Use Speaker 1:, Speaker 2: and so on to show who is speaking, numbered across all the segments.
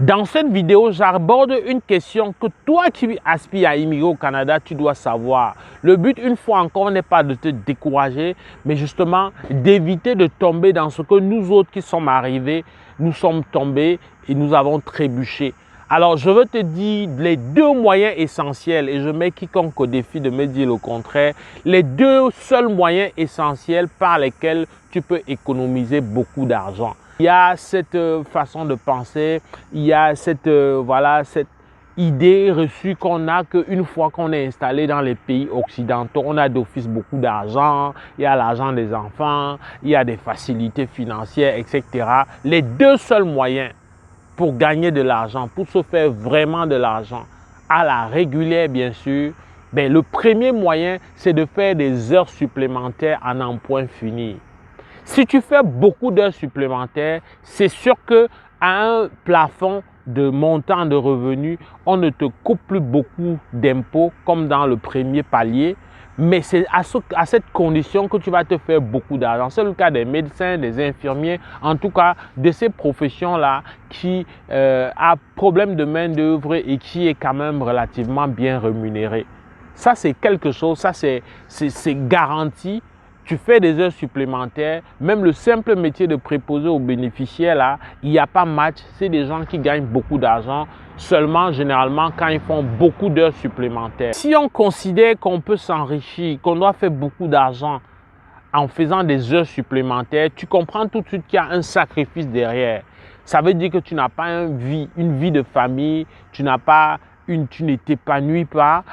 Speaker 1: Dans cette vidéo, j'aborde une question que toi qui aspires à immigrer au Canada, tu dois savoir. Le but, une fois encore, n'est pas de te décourager, mais justement d'éviter de tomber dans ce que nous autres qui sommes arrivés, nous sommes tombés et nous avons trébuché. Alors, je veux te dire les deux moyens essentiels, et je mets quiconque au défi de me dire le contraire, les deux seuls moyens essentiels par lesquels tu peux économiser beaucoup d'argent. Il y a cette façon de penser, il y a cette idée reçue qu'on a qu'une fois qu'on est installé dans les pays occidentaux, on a d'office beaucoup d'argent, il y a l'argent des enfants, il y a des facilités financières, etc. Les deux seuls moyens pour gagner de l'argent, pour se faire vraiment de l'argent, à la régulière bien sûr, le premier moyen, c'est de faire des heures supplémentaires à n'en point finir. Si tu fais beaucoup d'heures supplémentaires, c'est sûr qu'à un plafond de montant de revenus, on ne te coupe plus beaucoup d'impôts comme dans le premier palier, mais c'est à cette condition que tu vas te faire beaucoup d'argent. C'est le cas des médecins, des infirmiers, en tout cas de ces professions-là qui a problème de main-d'œuvre et qui est quand même relativement bien rémunéré. Ça, c'est quelque chose, ça c'est garanti. Tu fais des heures supplémentaires, même le simple métier de préposé aux bénéficiaires, là, il n'y a pas match. C'est des gens qui gagnent beaucoup d'argent, seulement généralement quand ils font beaucoup d'heures supplémentaires. Si on considère qu'on peut s'enrichir, qu'on doit faire beaucoup d'argent en faisant des heures supplémentaires, tu comprends tout de suite qu'il y a un sacrifice derrière. Ça veut dire que tu n'as pas une vie de famille, tu ne t'épanouis pas.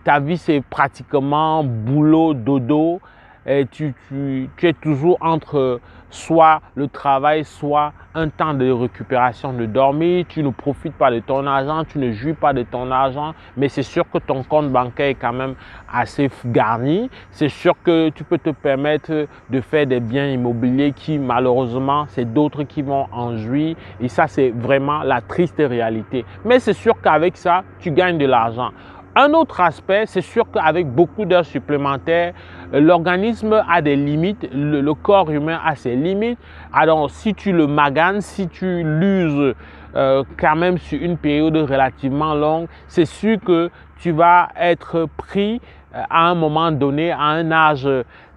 Speaker 1: Ta vie, c'est pratiquement boulot, dodo. Et tu es toujours entre soit le travail, soit un temps de récupération, de dormir. Tu ne profites pas de ton argent, tu ne jouis pas de ton argent, mais c'est sûr que ton compte bancaire est quand même assez garni. C'est sûr que tu peux te permettre de faire des biens immobiliers qui, malheureusement, c'est d'autres qui vont en jouir. Et ça, c'est vraiment la triste réalité. Mais c'est sûr qu'avec ça, tu gagnes de l'argent. Un autre aspect, c'est sûr qu'avec beaucoup d'heures supplémentaires, l'organisme a des limites, le corps humain a ses limites. Alors, si tu le maganes, si tu l'uses quand même sur une période relativement longue, c'est sûr que tu vas être pris à un moment donné, à un âge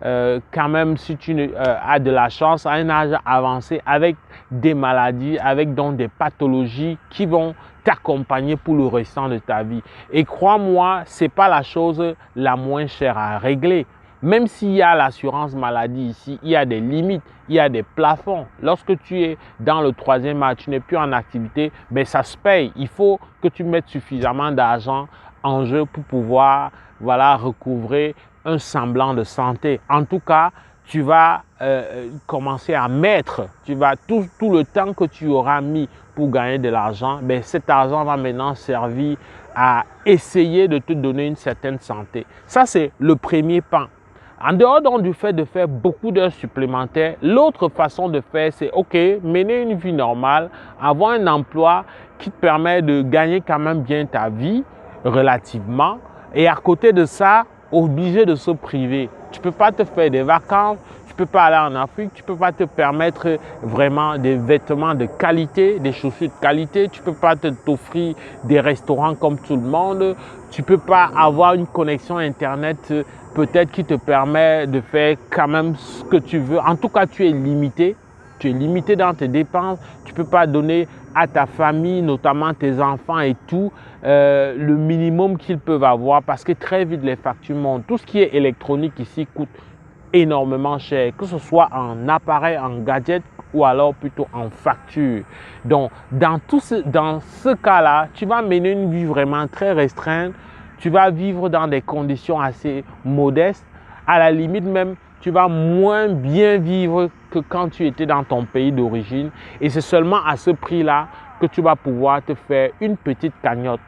Speaker 1: quand même, si tu as de la chance, à un âge avancé, avec des maladies, avec donc des pathologies qui vont t'accompagner pour le restant de ta vie. Et crois-moi, ce n'est pas la chose la moins chère à régler. Même s'il y a l'assurance maladie ici, il y a des limites, il y a des plafonds. Lorsque tu es dans le troisième âge, tu n'es plus en activité, ça se paye. Il faut que tu mettes suffisamment d'argent en jeu pour pouvoir recouvrer un semblant de santé. En tout cas, tu vas commencer à mettre, tout le temps que tu auras mis pour gagner de l'argent, cet argent va maintenant servir à essayer de te donner une certaine santé. Ça, c'est le premier pan. En dehors donc du fait de faire beaucoup d'heures supplémentaires, l'autre façon de faire, c'est mener une vie normale, avoir un emploi qui te permet de gagner quand même bien ta vie, relativement, et à côté de ça, obligé de se priver. Tu ne peux pas te faire des vacances, tu ne peux pas aller en Afrique, tu ne peux pas te permettre vraiment des vêtements de qualité, des chaussures de qualité, tu ne peux pas t'offrir des restaurants comme tout le monde, tu ne peux pas avoir une connexion Internet peut-être qui te permet de faire quand même ce que tu veux. En tout cas, tu es limité. Tu es limité dans tes dépenses, tu ne peux pas donner à ta famille, notamment tes enfants et tout, le minimum qu'ils peuvent avoir parce que très vite les factures montent. Tout ce qui est électronique ici coûte énormément cher, que ce soit en appareil, en gadget ou alors plutôt en facture. Donc, dans ce cas-là, tu vas mener une vie vraiment très restreinte, tu vas vivre dans des conditions assez modestes, à la limite même, tu vas moins bien vivre que quand tu étais dans ton pays d'origine et c'est seulement à ce prix-là que tu vas pouvoir te faire une petite cagnotte.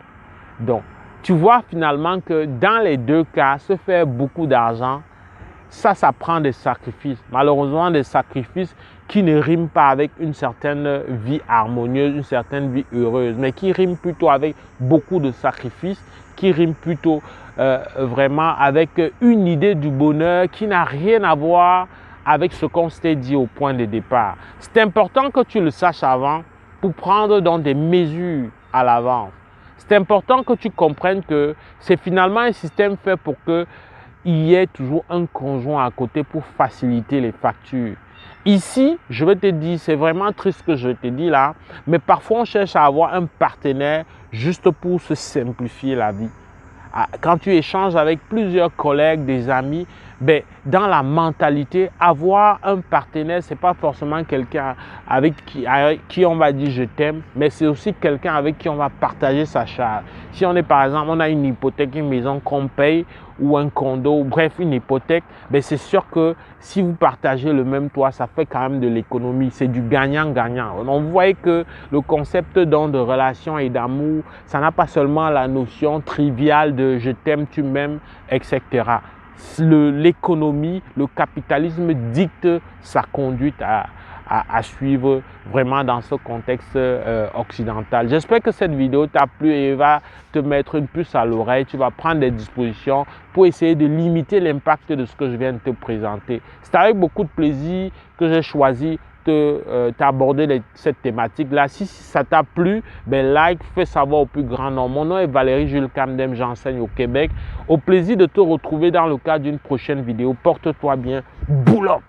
Speaker 1: Donc, tu vois finalement que dans les deux cas, se faire beaucoup d'argent, ça prend des sacrifices. Malheureusement, des sacrifices qui ne riment pas avec une certaine vie harmonieuse, une certaine vie heureuse, mais qui riment plutôt avec beaucoup de sacrifices, qui riment plutôt vraiment avec une idée du bonheur qui n'a rien à voir avec ce qu'on s'était dit au point de départ. C'est important que tu le saches avant pour prendre donc des mesures à l'avance. C'est important que tu comprennes que c'est finalement un système fait pour qu'il y ait toujours un conjoint à côté pour faciliter les factures. Ici, je vais te dire, c'est vraiment triste ce que je te dis là, mais parfois on cherche à avoir un partenaire juste pour se simplifier la vie. Quand tu échanges avec plusieurs collègues, des amis, ben, dans la mentalité, avoir un partenaire, ce n'est pas forcément quelqu'un avec qui on va dire je t'aime, mais c'est aussi quelqu'un avec qui on va partager sa charge. Si on est par exemple, on a une hypothèque, une maison qu'on paye ou un condo, bref, une hypothèque, ben, c'est sûr que si vous partagez le même toit, ça fait quand même de l'économie. C'est du gagnant-gagnant. Donc, vous voyez que le concept donc, de relation et d'amour, ça n'a pas seulement la notion triviale de je t'aime, tu m'aimes, etc. L'économie, le capitalisme dicte sa conduite à suivre vraiment dans ce contexte occidental. J'espère que cette vidéo t'a plu et va te mettre une puce à l'oreille. Tu vas prendre des dispositions pour essayer de limiter l'impact de ce que je viens de te présenter. C'est avec beaucoup de plaisir que j'ai choisi d'aborder cette thématique-là. Si ça t'a plu, ben like, fais savoir au plus grand nombre. Mon nom est Valérie Jules Camdem, j'enseigne au Québec. Au plaisir de te retrouver dans le cadre d'une prochaine vidéo. Porte-toi bien. Boulot!